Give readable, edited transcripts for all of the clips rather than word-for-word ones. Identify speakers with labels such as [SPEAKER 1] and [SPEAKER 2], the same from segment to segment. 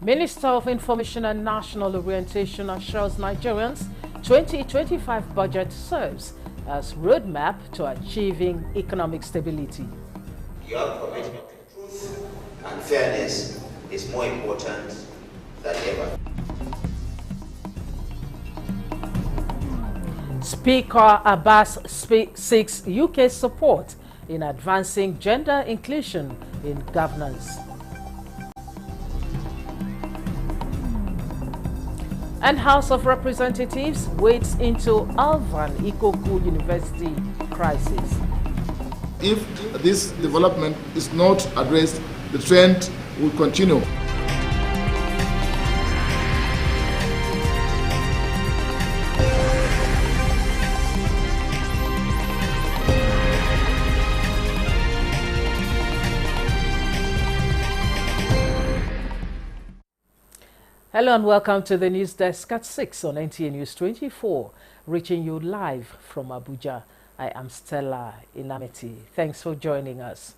[SPEAKER 1] Minister of Information and National Orientation assures Nigerians 2025 budget serves as roadmap to achieving economic stability.
[SPEAKER 2] Your commitment to truth and fairness is more important than ever.
[SPEAKER 1] Speaker Abbas seeks UK support in advancing gender inclusion in governance. And House of Representatives wades into Alvan Ikoku University crisis.
[SPEAKER 3] If this development is not addressed, the trend will continue.
[SPEAKER 1] Hello and welcome to the news desk at 6 on NTA News 24, reaching you live from Abuja. I am Stella Inameti. Thanks for joining us.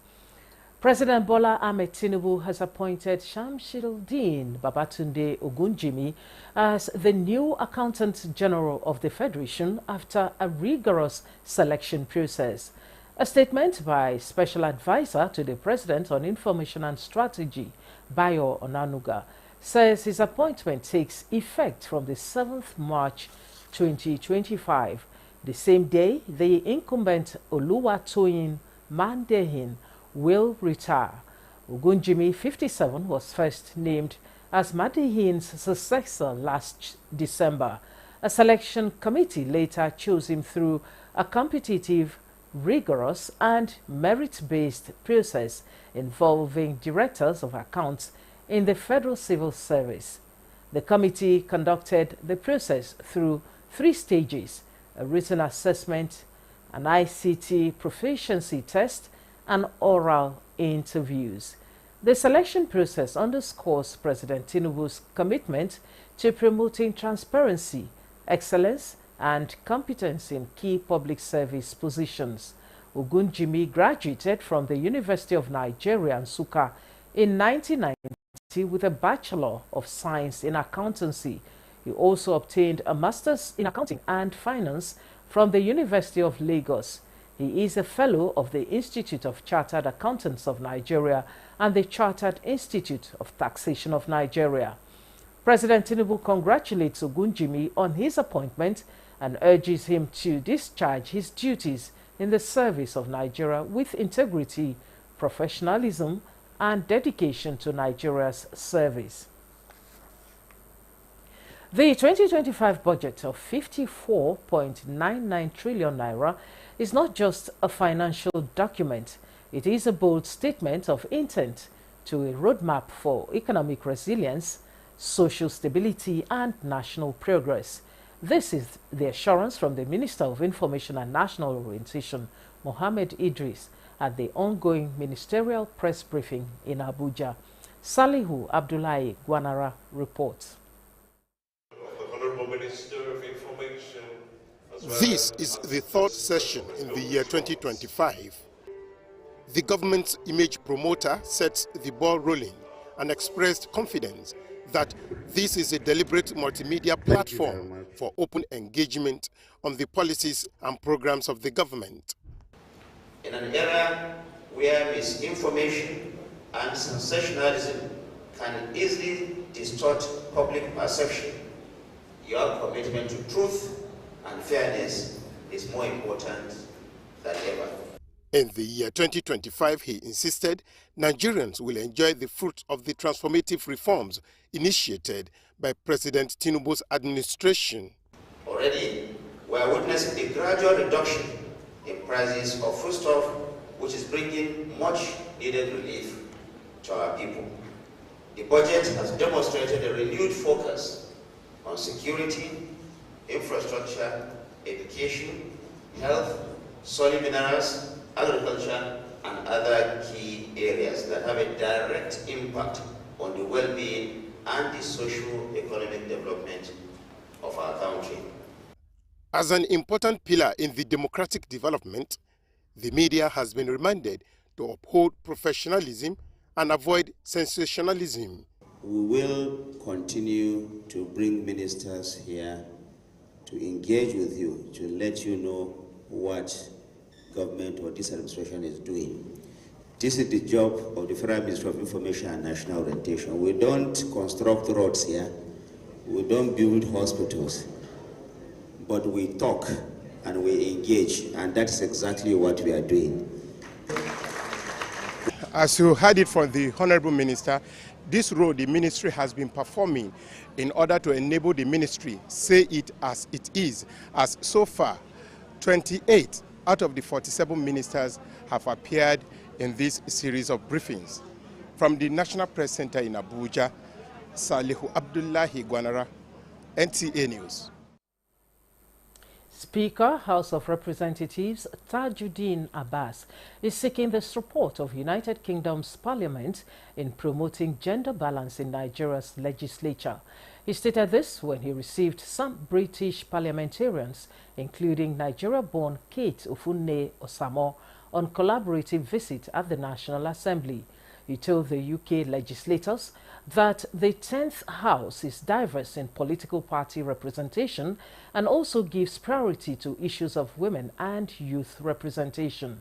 [SPEAKER 1] President Bola Ahmed Tinubu has appointed Shamshiruddin Babatunde Ogunjimi as the new Accountant General of the Federation after a rigorous selection process. A statement by Special Advisor to the President on Information and Strategy, Bayo Onanuga, says his appointment takes effect from the 7th March 2025. The same day, the incumbent Oluwatoyin Mandehin will retire. Ogunjimi, 57, was first named as Mandehin's successor last December. A selection committee later chose him through a competitive, rigorous and merit-based process involving directors of accounts in the Federal Civil Service. The committee conducted the process through 3 stages: a written assessment, an ICT proficiency test, and oral interviews. The selection process underscores President Tinubu's commitment to promoting transparency, excellence, and competence in key public service positions. Ogunjimi graduated from the University of Nigeria, Nsukka, in 1990 with a Bachelor of Science in Accountancy. He also obtained a Master's in Accounting and Finance from the University of Lagos. He is a Fellow of the Institute of Chartered Accountants of Nigeria and the Chartered Institute of Taxation of Nigeria. President Tinubu congratulates Ogunjimi on his appointment and urges him to discharge his duties in the service of Nigeria with integrity, professionalism, and dedication to Nigeria's service. The 2025 budget of 54.99 trillion naira is not just a financial document. It is a bold statement of intent to a roadmap for economic resilience, social stability, and national progress. This is the assurance from the Minister of Information and National Orientation, Mohammed Idris, at the ongoing ministerial press briefing in Abuja. Salihu Abdullahi Gwanara reports.
[SPEAKER 4] This is the 3rd session in the year 2025. The government's image promoter sets the ball rolling and expressed confidence that this is a deliberate multimedia platform for open engagement on the policies and programs of the government.
[SPEAKER 2] In an era where misinformation and sensationalism can easily distort public perception, your commitment to truth and fairness is more important than ever.
[SPEAKER 4] In the year 2025, he insisted Nigerians will enjoy the fruit of the transformative reforms initiated by President Tinubu's administration.
[SPEAKER 2] Already, we are witnessing a gradual reduction in prices of foodstuff, which is bringing much needed relief to our people. The budget has demonstrated a renewed focus on security, infrastructure, education, health, solid minerals, agriculture, and other key areas that have a direct impact on the well-being and the socio-economic development of our country.
[SPEAKER 4] As an important pillar in the democratic development, the media has been reminded to uphold professionalism and avoid sensationalism.
[SPEAKER 2] We will continue to bring ministers here to engage with you, to let you know what government or this administration is doing. This is the job of the Federal Ministry of Information and National Orientation. We don't construct roads here. We don't build hospitals. But we talk and we engage, and that's exactly what we are doing.
[SPEAKER 4] As you heard it from the Honorable Minister, this role the ministry has been performing in order to enable the ministry say it as it is, as so far 28 out of the 47 ministers have appeared in this series of briefings. From the National Press Center in Abuja, Salihu Abdullahi Gwanara, NTA News.
[SPEAKER 1] Speaker, House of Representatives Tajuddin Abbas is seeking the support of United Kingdom's Parliament in promoting gender balance in Nigeria's legislature. He stated this when he received some British parliamentarians, including Nigeria-born Kate Ofunne Osamo, on collaborative visit at the National Assembly. He told the UK legislators that the 10th House is diverse in political party representation and also gives priority to issues of women and youth representation.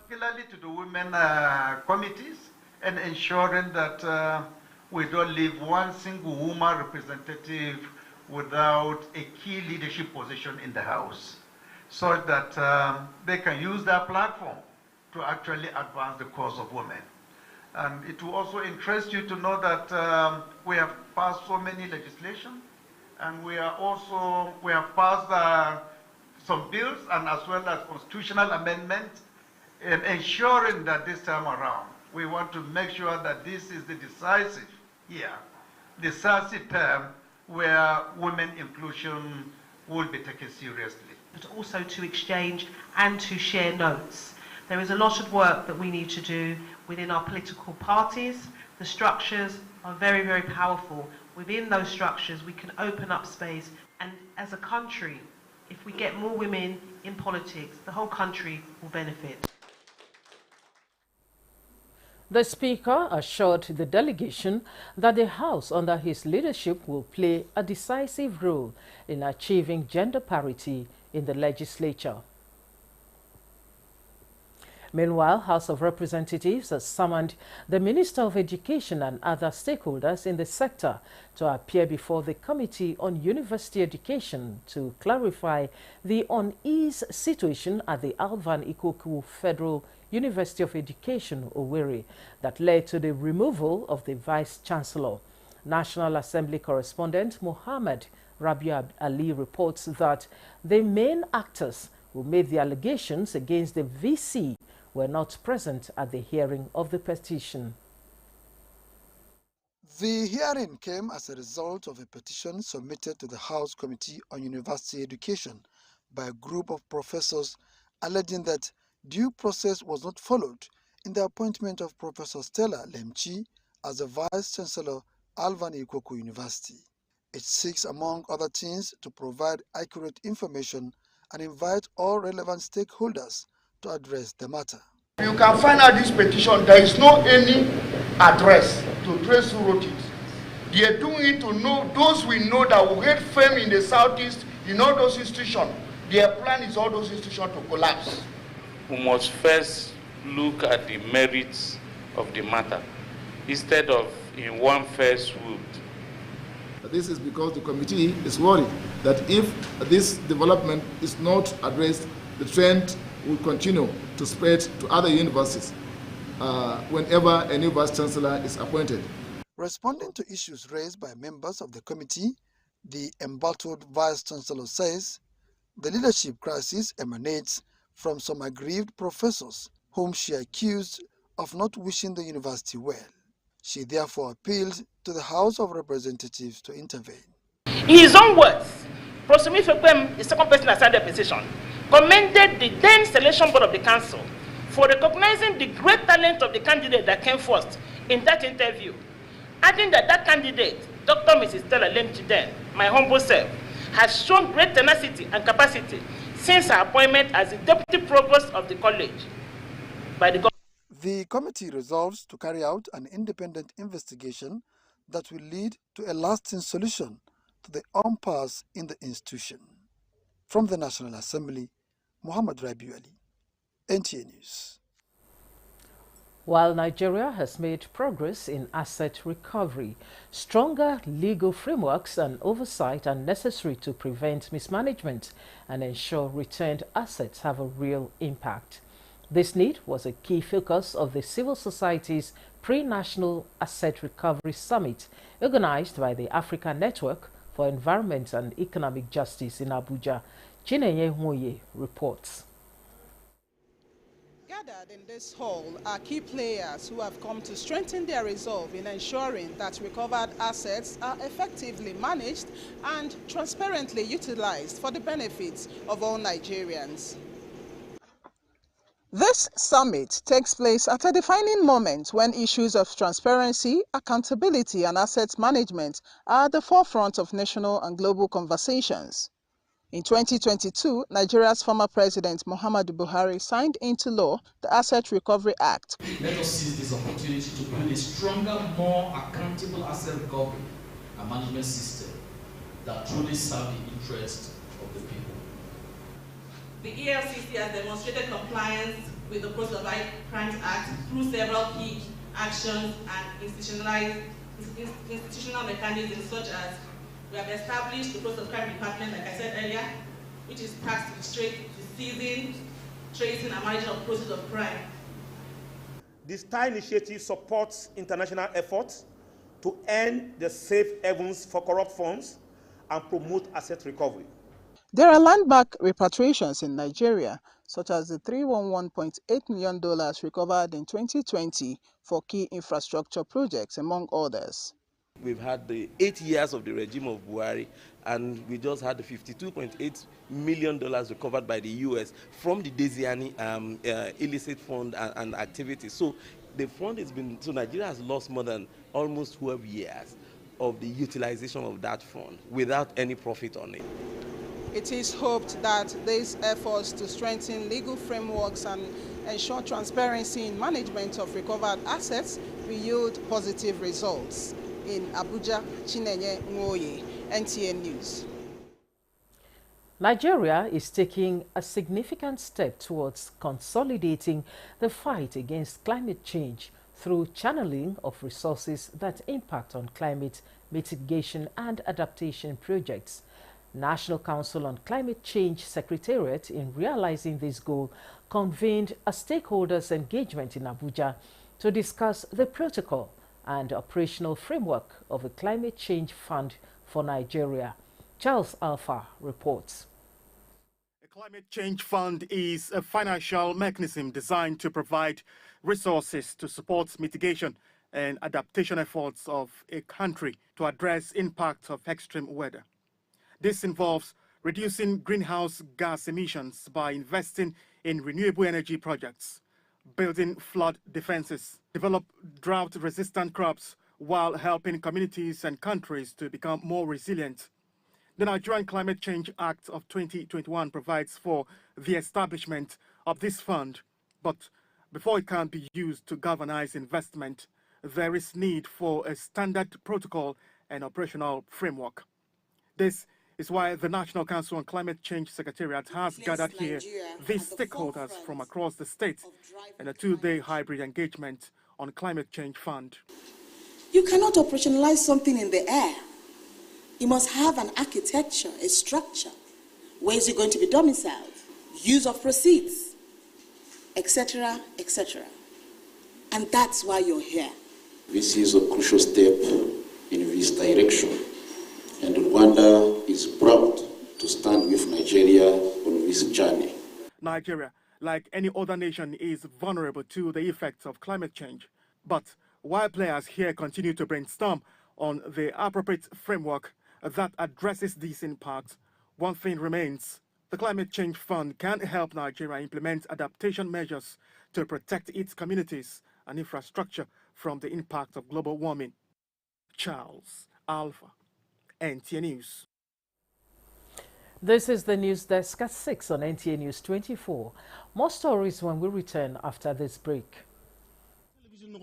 [SPEAKER 5] Particularly to the women committees, and ensuring that we don't leave one single woman representative without a key leadership position in the House, so that they can use their platform to actually advance the cause of women. And it will also interest you to know that we have passed so many legislation, and we have passed some bills and as well as constitutional amendments, in ensuring that this time around we want to make sure that this is the decisive term where women inclusion will be taken seriously.
[SPEAKER 6] But also to exchange and to share notes. There is a lot of work that we need to do within our political parties. The structures are very, very powerful. Within those structures, we can open up space. And as a country, if we get more women in politics, the whole country will benefit.
[SPEAKER 1] The Speaker assured the delegation that the House under his leadership will play a decisive role in achieving gender parity in the legislature. Meanwhile, House of Representatives has summoned the Minister of Education and other stakeholders in the sector to appear before the Committee on University Education to clarify the unease situation at the Alvan Ikoku Federal University of Education, Owerri, that led to the removal of the Vice-Chancellor. National Assembly correspondent Mohammed Rabiu Ali reports that the main actors who made the allegations against the VC were not present at the hearing of the petition.
[SPEAKER 7] The hearing came as a result of a petition submitted to the House Committee on University Education by a group of professors alleging that due process was not followed in the appointment of Professor Stella Lemchi as the Vice-Chancellor, Alvan Ikoku University. It seeks, among other things, to provide accurate information and invite all relevant stakeholders to address the matter.
[SPEAKER 8] You can find out this petition, there is no any address to trace who wrote it. They are doing it to know those we know that will get fame in the Southeast, in all those institutions. Their plan is all those institutions to collapse.
[SPEAKER 9] We must first look at the merits of the matter instead of in one fell swoop.
[SPEAKER 3] This is because the committee is worried that if this development is not addressed, the trend will continue to spread to other universities whenever a new Vice-Chancellor is appointed.
[SPEAKER 7] Responding to issues raised by members of the committee, the embattled Vice-Chancellor says the leadership crisis emanates from some aggrieved professors whom she accused of not wishing the university well. She therefore appealed to the House of Representatives to intervene.
[SPEAKER 10] In his own words, Prosumi Fekwem, the second person assigned the petition, commended the then selection board of the council for recognizing the great talent of the candidate that came first in that interview, adding that that candidate, Dr. Mrs. Stella Lemchi, then, my humble self, has shown great tenacity and capacity since her appointment as the deputy provost of the college by the government.
[SPEAKER 7] The committee resolves to carry out an independent investigation that will lead to a lasting solution to the impasse in the institution. From the National Assembly, Muhammad Rabiu Ali, NTA News.
[SPEAKER 1] While Nigeria has made progress in asset recovery, stronger legal frameworks and oversight are necessary to prevent mismanagement and ensure returned assets have a real impact. This need was a key focus of the civil society's pre-national asset recovery summit organized by the Africa Network for Environment and Economic Justice in Abuja. Chinenye Nwoye reports.
[SPEAKER 11] Gathered in this hall are key players who have come to strengthen their resolve in ensuring that recovered assets are effectively managed and transparently utilized for the benefits of all Nigerians. This summit takes place at a defining moment when issues of transparency, accountability, and asset management are at the forefront of national and global conversations. In 2022, Nigeria's former President Muhammadu Buhari signed into law the Asset Recovery Act.
[SPEAKER 12] Let us seize this opportunity to build a stronger, more accountable asset recovery and management system that truly serves the interests of the people.
[SPEAKER 13] The EFCC has demonstrated compliance with the Post-Traumatic Crimes Act through several key actions and institutional mechanisms such as we have established the Post-Crime Department, like I said earlier, which is tasked with seizing, tracing, and managing of process of crime.
[SPEAKER 14] The STAR initiative supports international efforts to end the safe havens for corrupt funds and promote asset recovery.
[SPEAKER 11] There are landmark repatriations in Nigeria, such as the $311.8 million recovered in 2020 for key infrastructure projects, among others.
[SPEAKER 15] We've had the 8 years of the regime of Buhari, and we just had the $52.8 million recovered by the U.S. from the Desiani illicit fund and activities. So the fund has been, so Nigeria has lost more than almost 12 years of the utilization of that fund without any profit on it.
[SPEAKER 11] It is hoped that these efforts to strengthen legal frameworks and ensure transparency in management of recovered assets will yield positive results. In Abuja, Chinenye Nwoye, NTA News.
[SPEAKER 1] Nigeria is taking a significant step towards consolidating the fight against climate change through channeling of resources that impact on climate mitigation and adaptation projects. National Council on Climate Change Secretariat, in realizing this goal, convened a stakeholders' engagement in Abuja to discuss the protocol and operational framework of a climate change fund for Nigeria. Charles Alpha reports.
[SPEAKER 16] A climate change fund is a financial mechanism designed to provide resources to support mitigation and adaptation efforts of a country to address impacts of extreme weather. This involves reducing greenhouse gas emissions by investing in renewable energy projects, building flood defenses, develop drought-resistant crops while helping communities and countries to become more resilient. The Nigerian Climate Change Act of 2021 provides for the establishment of this fund, but before it can be used to galvanize investment, there is need for a standard protocol and operational framework. This is why the National Council on Climate Change Secretariat has gathered here these stakeholders from across the state in a two-day hybrid engagement on Climate Change Fund.
[SPEAKER 17] You cannot operationalize something in the air. You must have an architecture, a structure. Where is it going to be domiciled? Use of proceeds, etc., etc. And that's why you're here.
[SPEAKER 18] This is a crucial step in this direction, and Rwanda is proud to stand with Nigeria on this journey.
[SPEAKER 16] Nigeria, like any other nation, is vulnerable to the effects of climate change. But while players here continue to brainstorm on the appropriate framework that addresses these impacts, one thing remains. The Climate Change Fund can help Nigeria implement adaptation measures to protect its communities and infrastructure from the impact of global warming. Charles Alpha, NTA News.
[SPEAKER 1] This is the News Desk at 6 on NTA News 24. More stories when we return after this break.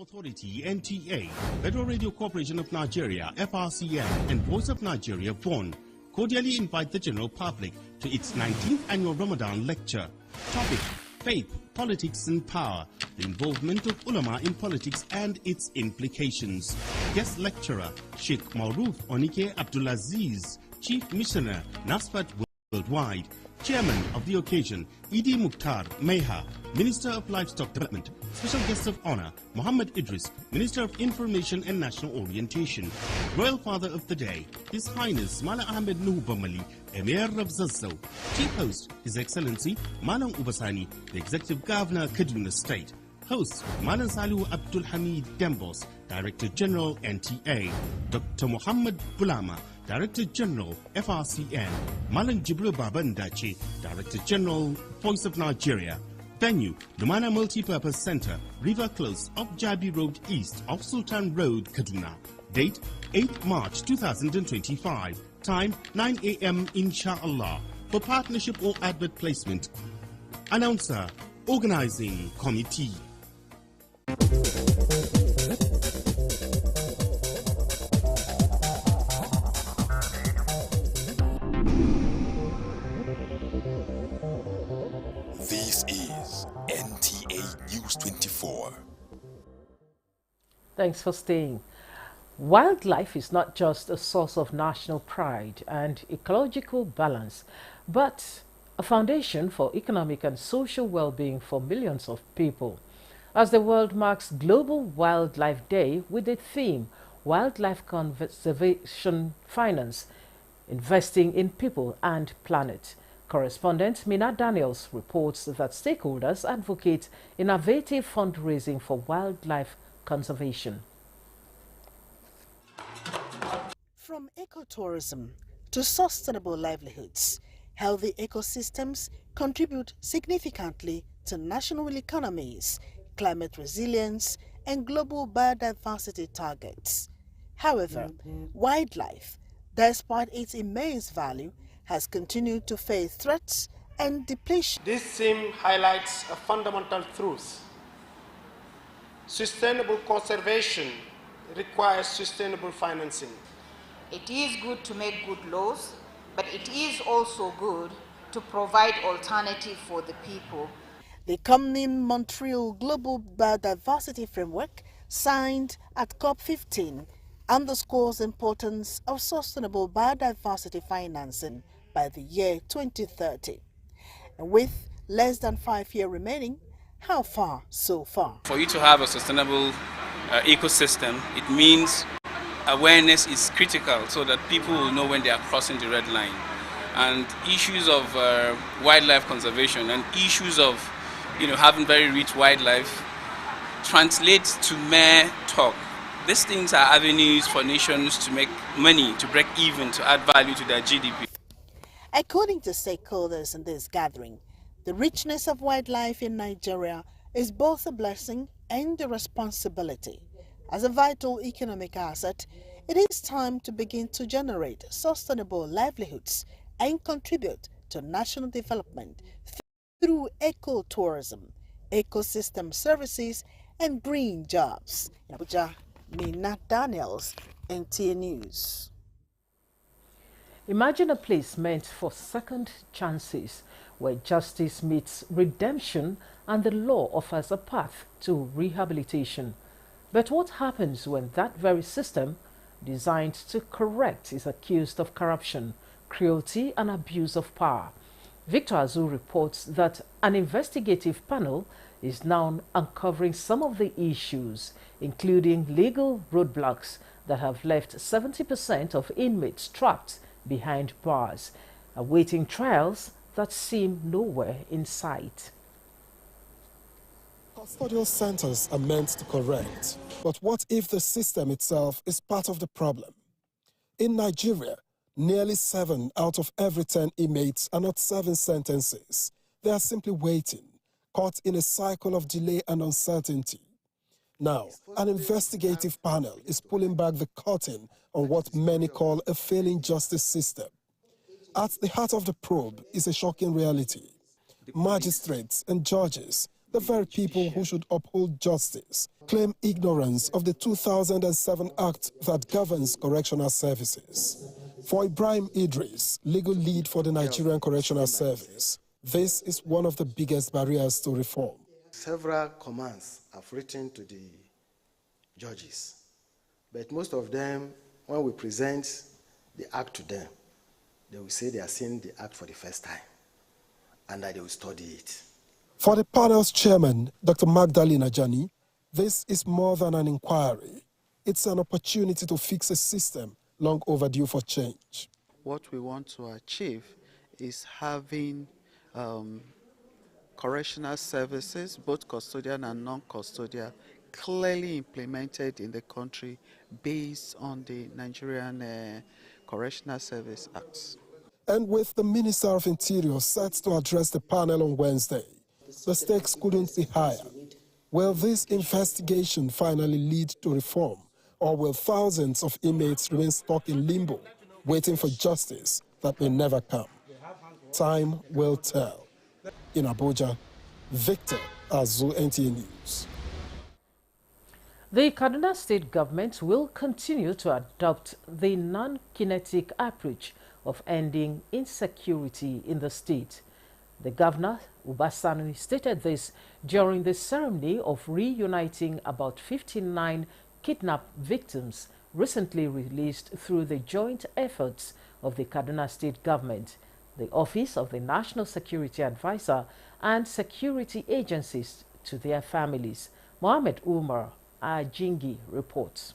[SPEAKER 19] Authority, NTA, Federal Radio Corporation of Nigeria, FRCN, and Voice of Nigeria, VON, cordially invite the general public to its 19th annual Ramadan lecture. Topic: Faith, Politics and Power, the involvement of ulama in politics and its implications. Guest lecturer, Sheikh Maruf Onike Abdulaziz, Chief Missioner, NASFAT Worldwide. Chairman of the occasion, Idi Mukhtar Meha, Minister of Livestock Development. Special guest of honor, Muhammad Idris, Minister of Information and National Orientation. Royal Father of the Day, His Highness Mala Ahmed Nuhu Bamali, Emir of Zazzau. Chief host, His Excellency Malam Ubasani, the Executive Governor, Kaduna State. Host, Malam Salihu Abdul Hamid Dembos, Director General, NTA. Dr. Muhammad Bulama, Director General, FRCN. Malam Jibril Babandachi, Director General, Voice of Nigeria. Venue, Lumana Multipurpose Center, River Close, off Jabi Road East of Sultan Road, Kaduna. Date, 8 March 2025. Time, 9 a.m. Inshallah. For partnership or advert placement. Announcer, Organizing Committee.
[SPEAKER 20] This is NTA News 24.
[SPEAKER 1] Thanks for staying. Wildlife is not just a source of national pride and ecological balance, but a foundation for economic and social well-being for millions of people. As the world marks Global Wildlife Day with the theme Wildlife Conservation Finance, Investing in People and Planet. Correspondent Mina Daniels reports that stakeholders advocate innovative fundraising for wildlife conservation.
[SPEAKER 21] From ecotourism to sustainable livelihoods, healthy ecosystems contribute significantly to national economies, climate resilience, and global biodiversity targets. However, wildlife, despite its immense value, has continued to face threats and depletion.
[SPEAKER 22] This theme highlights a fundamental truth. Sustainable conservation requires sustainable financing.
[SPEAKER 23] It is good to make good laws, but it is also good to provide alternative for the people.
[SPEAKER 21] The accompanying Montreal Global Biodiversity Framework, signed at COP15, underscores the importance of sustainable biodiversity financing by the year 2030. And with less than 5 years remaining, how far so far?
[SPEAKER 24] For you to have a sustainable ecosystem, it means awareness is critical so that people will know when they are crossing the red line. And issues of wildlife conservation and issues of having very rich wildlife translates to mere talk. These things are avenues for nations to make money, to break even, to add value to their GDP.
[SPEAKER 21] According to stakeholders in this gathering, the richness of wildlife in Nigeria is both a blessing and a responsibility. As a vital economic asset, it is time to begin to generate sustainable livelihoods and contribute to national development through ecotourism, ecosystem services, and green jobs. In Abuja, Mina Daniels, NTA News.
[SPEAKER 1] Imagine a place meant for second chances, where justice meets redemption and the law offers a path to rehabilitation. But what happens when that very system, designed to correct, is accused of corruption, cruelty, and abuse of power? Victor Azu reports that an investigative panel is now uncovering some of the issues, including legal roadblocks that have left 70% of inmates trapped behind bars, awaiting trials that seem nowhere in sight.
[SPEAKER 25] Custodial centers are meant to correct, but what if the system itself is part of the problem? In Nigeria, nearly 7 out of every 10 inmates are not serving sentences. They are simply waiting, caught in a cycle of delay and uncertainty. Now, an investigative panel is pulling back the curtain on what many call a failing justice system. At the heart of the probe is a shocking reality. Magistrates and judges The very people who should uphold justice claim ignorance of the 2007 Act that governs correctional services. For Ibrahim Idris, legal lead for the Nigerian Correctional Service, this is one of the biggest barriers to reform.
[SPEAKER 2] Several commands have written to the judges, but most of them, when we present the act to them, they will say they are seeing the act for the first time and that they will study it.
[SPEAKER 25] For the panel's chairman, Dr. Magdalene Ajani, this is more than an inquiry. It's an opportunity to fix a system long overdue for change.
[SPEAKER 4] What we want to achieve is having correctional services, both custodial and non-custodial, clearly implemented in the country based on the Nigerian Correctional Service Acts.
[SPEAKER 25] And with the Minister of Interior set to address the panel on Wednesday, the stakes couldn't be higher. Will this investigation finally lead to reform, or will thousands of inmates remain stuck in limbo, waiting for justice that may never come? Time will tell. In Abuja, Victor Azu, NTA News.
[SPEAKER 1] The Kaduna State government will continue to adopt the non-kinetic approach of ending insecurity in the state. The governor, Uba Sani, stated this during the ceremony of reuniting about 59 kidnapped victims recently released through the joint efforts of the Kaduna State government, the Office of the National Security Advisor, and security agencies to their families. Mohammed Umar Ajingi reports.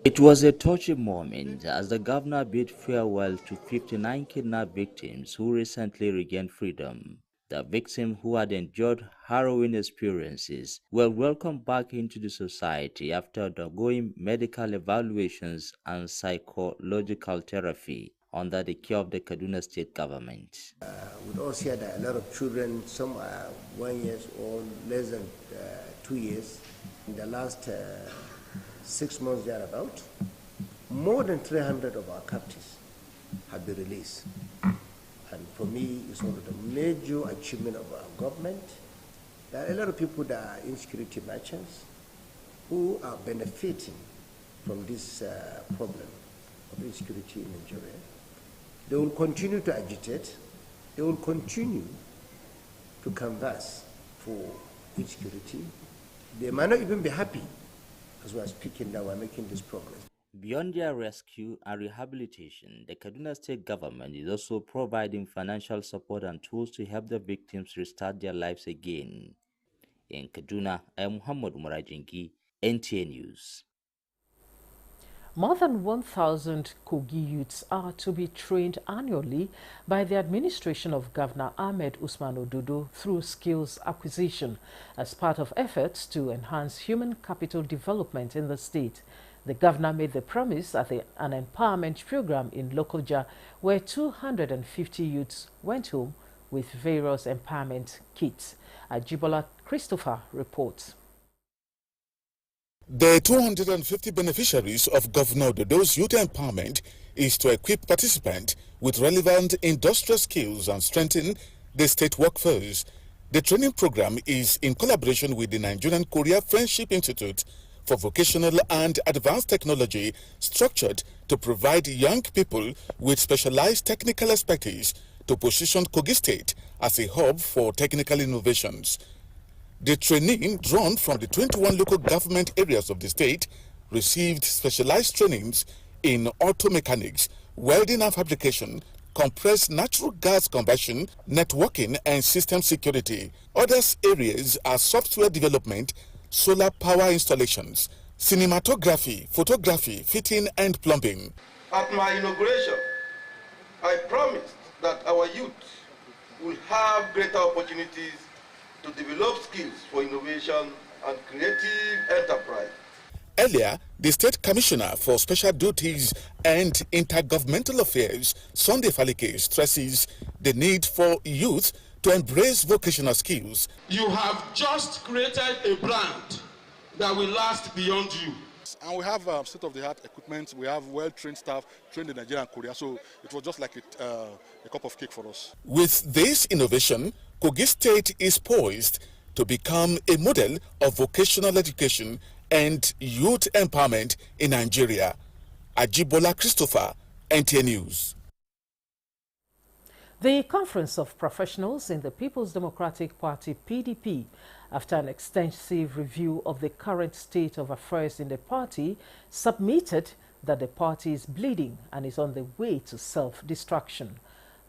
[SPEAKER 5] It was a touching moment as the governor bid farewell to 59 kidnapped victims who recently regained freedom. The victims, who had endured harrowing experiences, were welcomed back into the society after undergoing medical evaluations and psychological therapy under the care of the Kaduna State government.
[SPEAKER 6] We also hear that a lot of children, some are 1 year old, less than 2 years. In the last 6 months thereabout, more than 300 of our captives have been released. And for me, it's one of the major achievements of our government. There are a lot of people that are insecurity merchants who are benefiting from this problem of insecurity in Nigeria. They will continue to agitate. They will continue to canvass for insecurity. They might not even be happy as we are speaking now, we're making this progress.
[SPEAKER 5] Beyond their rescue and rehabilitation, the Kaduna State government is also providing financial support and tools to help the victims restart their lives again. In Kaduna, I am Muhammad Umar Ajingi, NTA News.
[SPEAKER 1] More than 1,000 Kogi youths are to be trained annually by the administration of Governor Ahmed Usman Ododo through skills acquisition as part of efforts to enhance human capital development in the state. The governor made the promise at an empowerment program in Lokoja, where 250 youths went home with various empowerment kits. Ajibola Christopher reports.
[SPEAKER 8] The 250 beneficiaries of Governor Ododo's Youth Empowerment is to equip participants with relevant industrial skills and strengthen the state workforce. The training program is in collaboration with the Nigerian Korea Friendship Institute for Vocational and Advanced Technology, structured to provide young people with specialized technical expertise to position Kogi State as a hub for technical innovations. The training, drawn from the 21 local government areas of the state, received specialized trainings in auto mechanics, welding and fabrication, compressed natural gas combustion, networking and system security. Other areas are software development, solar power installations, cinematography, photography, fitting and plumbing.
[SPEAKER 26] At my inauguration, I promised that our youth will have greater opportunities to develop skills for innovation and creative enterprise.
[SPEAKER 8] Earlier, the State Commissioner for Special Duties and Intergovernmental Affairs, Sunday Falike, stresses the need for youth to embrace vocational skills.
[SPEAKER 26] You have just created a brand that will last beyond you.
[SPEAKER 27] And we have state-of-the-art equipment. We have well-trained staff trained in Nigeria and Korea. So it was just like a cup of cake for us.
[SPEAKER 8] With this innovation, Kogi State is poised to become a model of vocational education and youth empowerment in Nigeria. Ajibola Christopher, NTA News.
[SPEAKER 1] The Conference of Professionals in the People's Democratic Party, PDP, after an extensive review of the current state of affairs in the party, submitted that the party is bleeding and is on the way to self-destruction.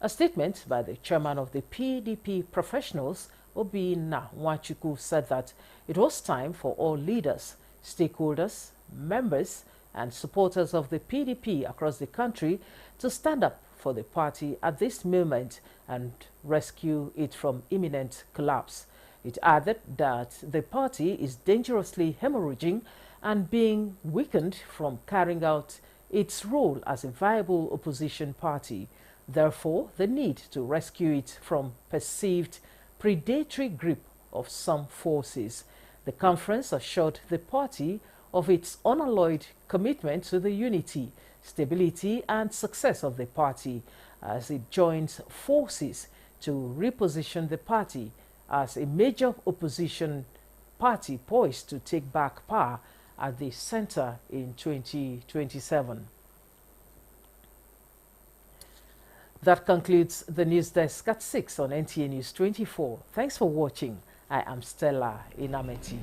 [SPEAKER 1] A statement by the chairman of the PDP Professionals, Obinna Nwachukwu, said that it was time for all leaders, stakeholders, members, and supporters of the PDP across the country to stand up for the party at this moment and rescue it from imminent collapse. It added that the party is dangerously hemorrhaging and being weakened from carrying out its role as a viable opposition party. Therefore, the need to rescue it from perceived predatory grip of some forces. The conference assured the party of its unalloyed commitment to the unity, stability and success of the party as it joins forces to reposition the party as a major opposition party poised to take back power at the center in 2027. That concludes the News Desk at 6 on NTA News 24. Thanks for watching. I am Stella Inameti.